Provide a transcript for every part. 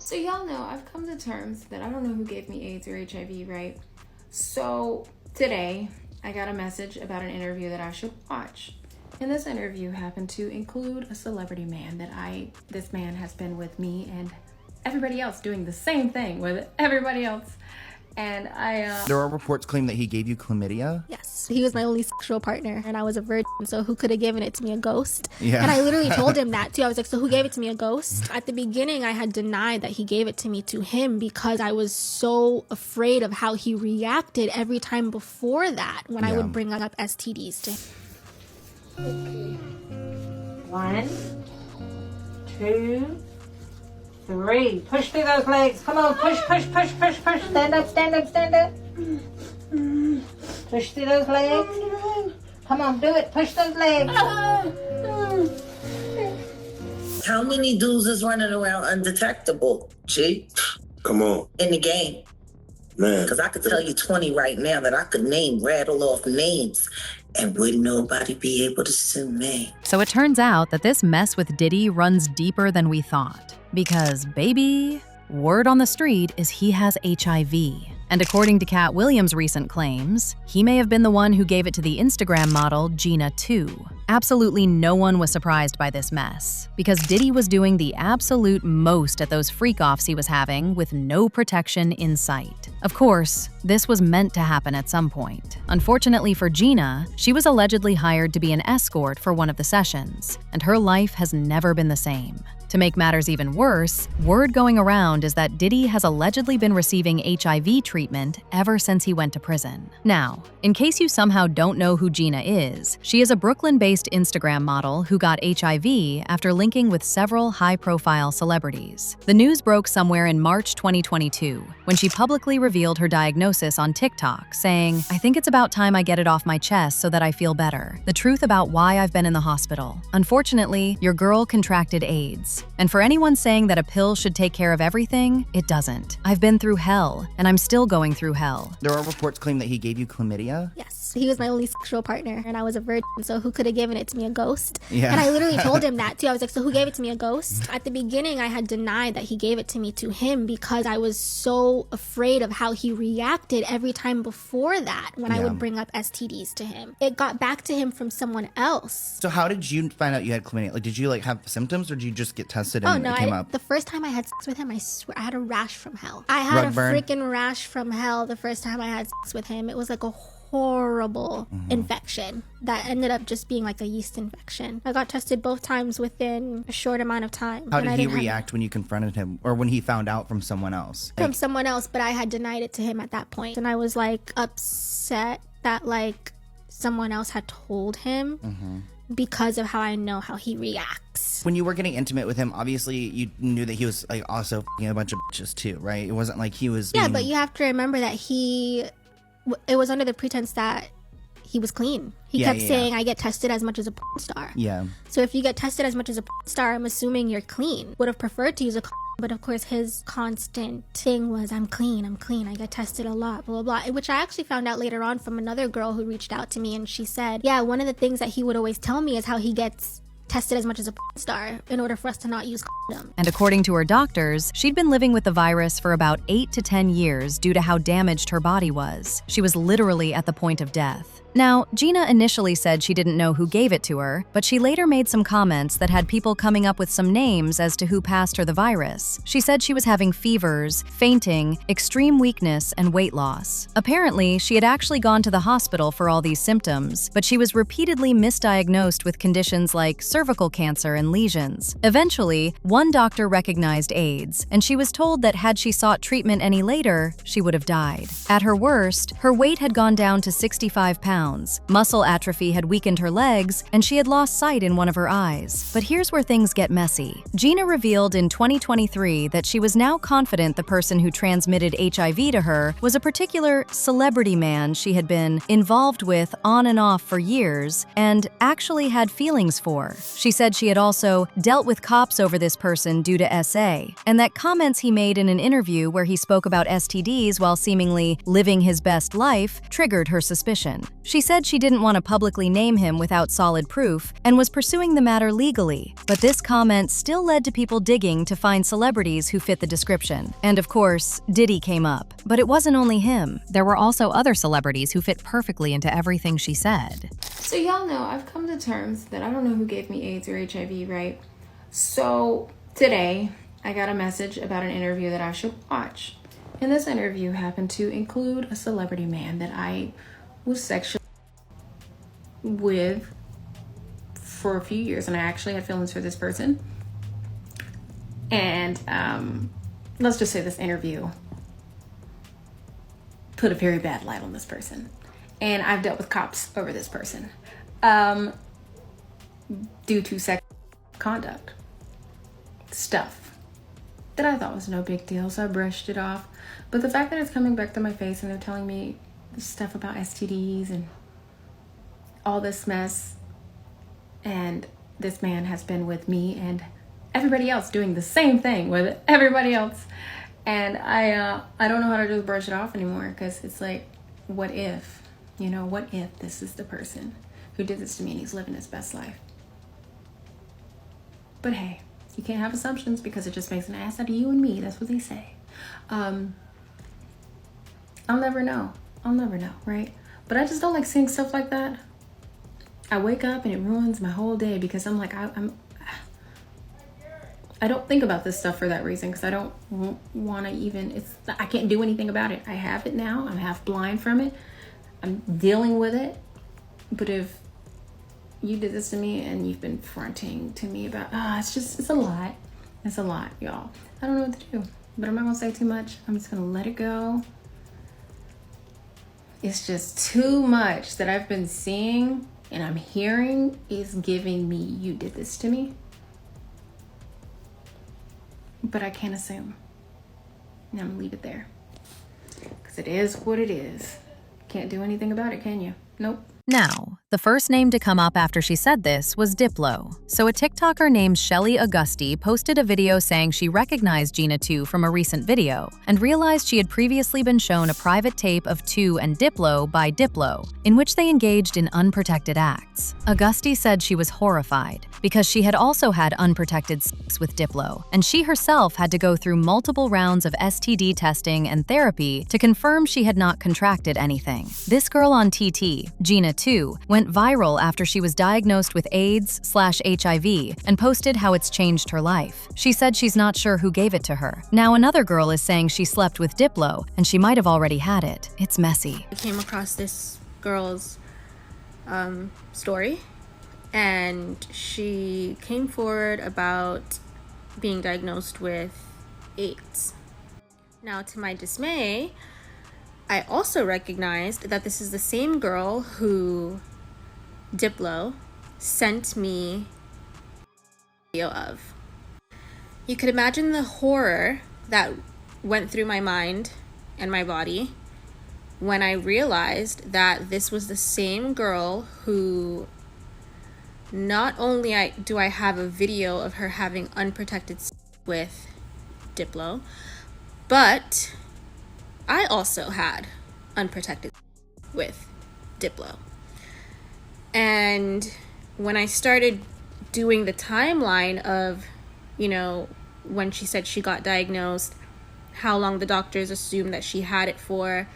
So y'all know I've come to terms that I don't know who gave me AIDS or HIV, right? So today I got a message about an interview that I should watch. And this interview happened to include a celebrity man that this man has been with me and everybody else doing the same thing with everybody else. And There are reports claiming that he gave you chlamydia? Yes. He was my only sexual partner, and I was a virgin, so who could have given it to me? A ghost? Yeah. And I literally told him that, too. I was like, so who gave it to me? A ghost? At the beginning, I had denied that he gave it to me to him because I was so afraid of how he reacted every time before that when I would bring up STDs to him. Okay. 1, 2, 3. Push through those legs. Come on, push. Stand up. Push through those legs. Come on, do it. Push those legs. How many dudes is running around undetectable, G? Come on. In the game? Man. Because I could tell you 20 right now that I could rattle off names, and wouldn't nobody be able to sue me. So it turns out that this mess with Diddy runs deeper than we thought. Because, baby, word on the street is he has HIV. And according to Katt Williams' recent claims, he may have been the one who gave it to the Instagram model Gena Tew. Absolutely no one was surprised by this mess, because Diddy was doing the absolute most at those freak-offs he was having with no protection in sight. Of course, this was meant to happen at some point. Unfortunately for Gina, she was allegedly hired to be an escort for one of the sessions, and her life has never been the same. To make matters even worse, word going around is that Diddy has allegedly been receiving HIV treatment ever since he went to prison. Now, in case you somehow don't know who Gina is, she is a Brooklyn-based Instagram model who got HIV after linking with several high-profile celebrities. The news broke somewhere in March 2022, when she publicly revealed her diagnosis on TikTok, saying, "I think it's about time I get it off my chest so that I feel better. The truth about why I've been in the hospital. Unfortunately, your girl contracted AIDS. And for anyone saying that a pill should take care of everything, it doesn't. I've been through hell, and I'm still going through hell." There are reports claiming that he gave you chlamydia? Yes. He was my only sexual partner, and I was a virgin, so who could have given it to me? A ghost? Yeah. And I literally told him that, too. I was like, so who gave it to me? A ghost? At the beginning, I had denied that he gave it to me to him because I was so afraid of how he reacted every time before that when I would bring up STDs to him. It got back to him from someone else. So how did you find out you had chlamydia? Like, did you have symptoms, or did you just get tested and it came up? The first time I had sex with him, I swear, I had a rash from hell. I had a freaking rash from hell the first time I had sex with him. It was like a horrible infection that ended up just being like a yeast infection. I got tested both times within a short amount of time. How did he react when you confronted him, or when he found out from someone else? From someone else, but I had denied it to him at that point. And I was like upset that someone else had told him because of how I know how he reacts. When you were getting intimate with him, obviously you knew that he was also f***ing a bunch of bitches too, right? It wasn't like he was but you have to remember that it was under the pretense that he was clean. He kept saying, I get tested as much as a porn star. Yeah. So if you get tested as much as a porn star, I'm assuming you're clean. Would have preferred to use a condom, but of course his constant thing was, I'm clean, I get tested a lot, blah, blah, blah. Which I actually found out later on from another girl who reached out to me, and she said, yeah, one of the things that he would always tell me is how he gets tested as much as a porn star in order for us to not use condom. And according to her doctors, she'd been living with the virus for about 8 to 10 years due to how damaged her body was. She was literally at the point of death. Now, Gina initially said she didn't know who gave it to her, but she later made some comments that had people coming up with some names as to who passed her the virus. She said she was having fevers, fainting, extreme weakness, and weight loss. Apparently, she had actually gone to the hospital for all these symptoms, but she was repeatedly misdiagnosed with conditions like cervical cancer and lesions. Eventually, one doctor recognized AIDS, and she was told that had she sought treatment any later, she would have died. At her worst, her weight had gone down to 65 pounds. Muscle atrophy had weakened her legs, and she had lost sight in one of her eyes. But here's where things get messy. Gina revealed in 2023 that she was now confident the person who transmitted HIV to her was a particular celebrity man she had been involved with on and off for years and actually had feelings for. She said she had also dealt with cops over this person due to SA, and that comments he made in an interview where he spoke about STDs while seemingly living his best life triggered her suspicion. She said she didn't want to publicly name him without solid proof and was pursuing the matter legally. But this comment still led to people digging to find celebrities who fit the description. And of course, Diddy came up. But it wasn't only him. There were also other celebrities who fit perfectly into everything she said. So y'all know I've come to terms that I don't know who gave me AIDS or HIV, right? So today I got a message about an interview that I should watch. And this interview happened to include a celebrity man that I was sexually with for a few years, and I actually had feelings for this person. And let's just say this interview put a very bad light on this person. And I've dealt with cops over this person due to sexual conduct stuff that I thought was no big deal, so I brushed it off. But the fact that it's coming back to my face and they're telling me stuff about STDs and all this mess, and this man has been with me and everybody else doing the same thing with everybody else, and I don't know how to just brush it off anymore, because it's like, what if, what if this is the person who did this to me and he's living his best life? But hey, you can't have assumptions because it just makes an ass out of you and me. That's what they say. I'll never know, right? But I just don't like seeing stuff like that. I wake up and it ruins my whole day, because I'm like, I don't think about this stuff for that reason, because I don't want to even, I can't do anything about it. I have it now. I'm half blind from it. I'm dealing with it. But if you did this to me and you've been fronting to me about, it's a lot. It's a lot, y'all. I don't know what to do, but I'm not gonna say too much. I'm just gonna let it go. It's just too much that I've been seeing and I'm hearing is giving me, you did this to me. But I can't assume. And I'm gonna leave it there, because it is what it is. Can't do anything about it, can you? Nope. Now, the first name to come up after she said this was Diplo. So a TikToker named Shelly Augusti posted a video saying she recognized Gena Tew from a recent video and realized she had previously been shown a private tape of Tew and Diplo by Diplo, in which they engaged in unprotected acts. Augusti said she was horrified because she had also had unprotected sex with Diplo, and she herself had to go through multiple rounds of STD testing and therapy to confirm she had not contracted anything. This girl on TT, Gena Tew, went viral after she was diagnosed with AIDS/HIV and posted how it's changed her life. She said she's not sure who gave it to her. Now another girl is saying she slept with Diplo and she might have already had it. It's messy. I came across this girl's story, and she came forward about being diagnosed with AIDS. Now, to my dismay, I also recognized that this is the same girl who Diplo sent me a video of. You could imagine the horror that went through my mind and my body when I realized that this was the same girl who, not only do I have a video of her having unprotected sex with Diplo, but I also had unprotected sex with Diplo. And when I started doing the timeline of, when she said she got diagnosed, how long the doctors assumed that she had it for,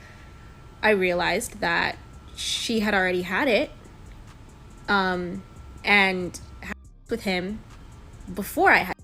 I realized that she had already had it, and had with him before I had.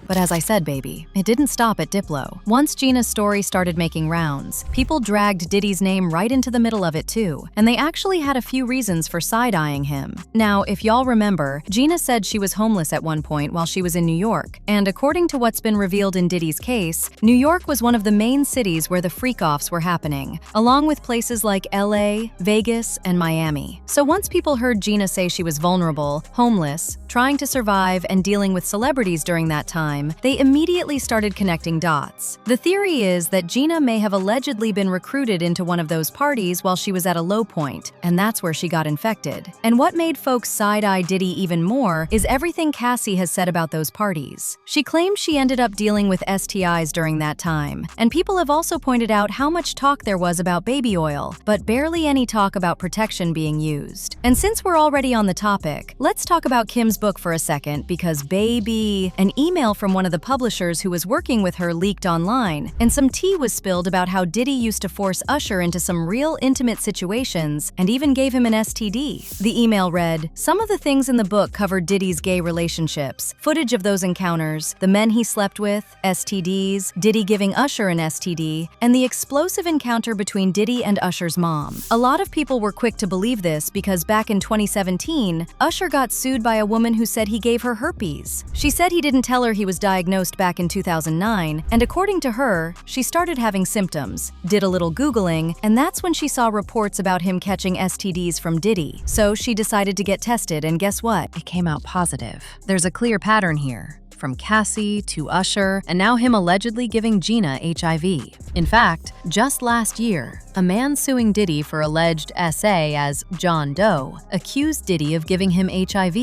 But as I said, baby, it didn't stop at Diplo. Once Gena's story started making rounds, people dragged Diddy's name right into the middle of it too, and they actually had a few reasons for side-eyeing him. Now, if y'all remember, Gena said she was homeless at one point while she was in New York, and according to what's been revealed in Diddy's case, New York was one of the main cities where the freak-offs were happening, along with places like LA, Vegas, and Miami. So once people heard Gena say she was vulnerable, homeless, trying to survive, and dealing with celebrities during that time, they immediately started connecting dots. The theory is that Gina may have allegedly been recruited into one of those parties while she was at a low point, and that's where she got infected. And what made folks side-eye Diddy even more is everything Cassie has said about those parties. She claims she ended up dealing with STIs during that time, and people have also pointed out how much talk there was about baby oil, but barely any talk about protection being used. And since we're already on the topic, let's talk about Kim's book for a second, because baby, an email from one of the publishers who was working with her leaked online, and some tea was spilled about how Diddy used to force Usher into some real intimate situations and even gave him an STD. The email read, "Some of the things in the book covered Diddy's gay relationships, footage of those encounters, the men he slept with, STDs, Diddy giving Usher an STD, and the explosive encounter between Diddy and Usher's mom." A lot of people were quick to believe this because back in 2017, Usher got sued by a woman who said he gave her herpes. She said he didn't tell her he was diagnosed back in 2009, and according to her, she started having symptoms, did a little Googling, and that's when she saw reports about him catching STDs from Diddy. So she decided to get tested, and guess what? It came out positive. There's a clear pattern here. From Cassie to Usher, and now him allegedly giving Gina HIV. In fact, just last year, a man suing Diddy for alleged SA as John Doe accused Diddy of giving him HIV.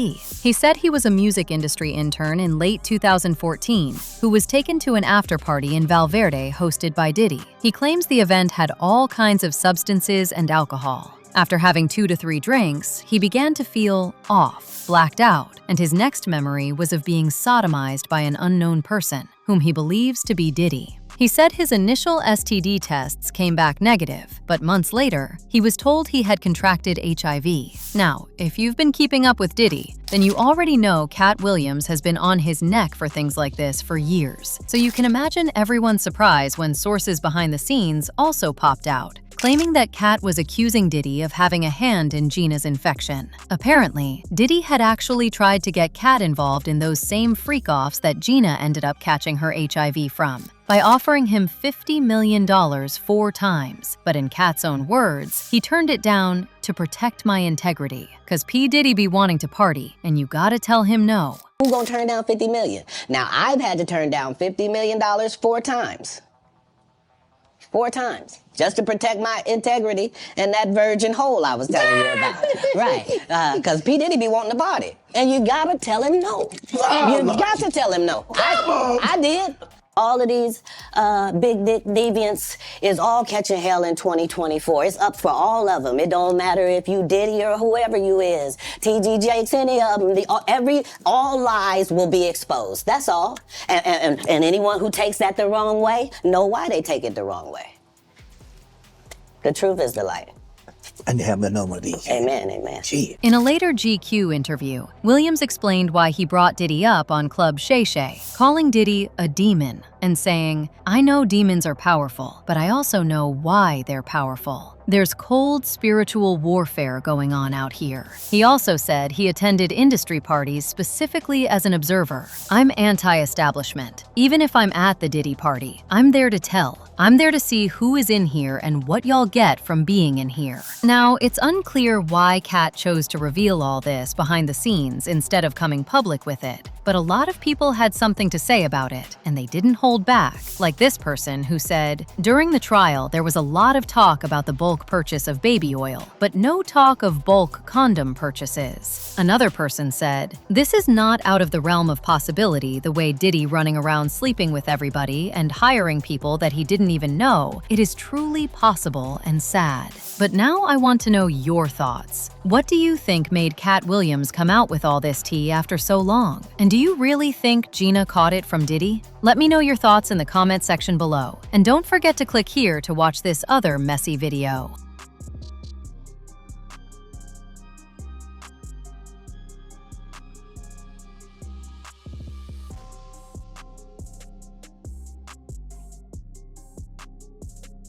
He said he was a music industry intern in late 2014 who was taken to an after-party in Valverde hosted by Diddy. He claims the event had all kinds of substances and alcohol. After having 2 to 3 drinks, he began to feel off, blacked out, and his next memory was of being sodomized by an unknown person, whom he believes to be Diddy. He said his initial STD tests came back negative, but months later, he was told he had contracted HIV. Now, if you've been keeping up with Diddy, then you already know Katt Williams has been on his neck for things like this for years. So you can imagine everyone's surprise when sources behind the scenes also popped out, claiming that Katt was accusing Diddy of having a hand in Gina's infection. Apparently, Diddy had actually tried to get Katt involved in those same freak-offs that Gina ended up catching her HIV from, by offering him $50 million 4 times. But in Katt's own words, he turned it down to protect my integrity. Cause P. Diddy be wanting to party, and you gotta tell him no. Who gonna turn down $50 million? Now, I've had to turn down $50 million 4 times. 4 times, just to protect my integrity and that virgin hole I was telling you about. Right, because P. Diddy be wanting to party. And you gotta tell him no. You got to tell him no. I did. All of these big dick deviants is all catching hell in 2024. It's up for all of them. It don't matter if you Diddy or whoever you is. T.G. Jakes, any of them. All lies will be exposed. That's all. And anyone who takes that the wrong way, know why they take it the wrong way. The truth is the light. And have the number of these. Amen, amen. Gee. In a later GQ interview, Williams explained why he brought Diddy up on Club Shay Shay, calling Diddy a demon and saying, "I know demons are powerful, but I also know why they're powerful. There's cold spiritual warfare going on out here." He also said he attended industry parties specifically as an observer. "I'm anti-establishment. Even if I'm at the Diddy party, I'm there to tell. I'm there to see who is in here and what y'all get from being in here." Now, it's unclear why Katt chose to reveal all this behind the scenes instead of coming public with it, but a lot of people had something to say about it, and they didn't hold back, like this person who said, "During the trial, there was a lot of talk about the bulk purchase of baby oil, but no talk of bulk condom purchases." Another person said, "This is not out of the realm of possibility the way Diddy running around sleeping with everybody and hiring people that he didn't even know. It is truly possible and sad." But now I want to know your thoughts. What do you think made Katt Williams come out with all this tea after so long? And do you really think Gina caught it from Diddy? Let me know your thoughts in the comment section below. And don't forget to click here to watch this other messy video.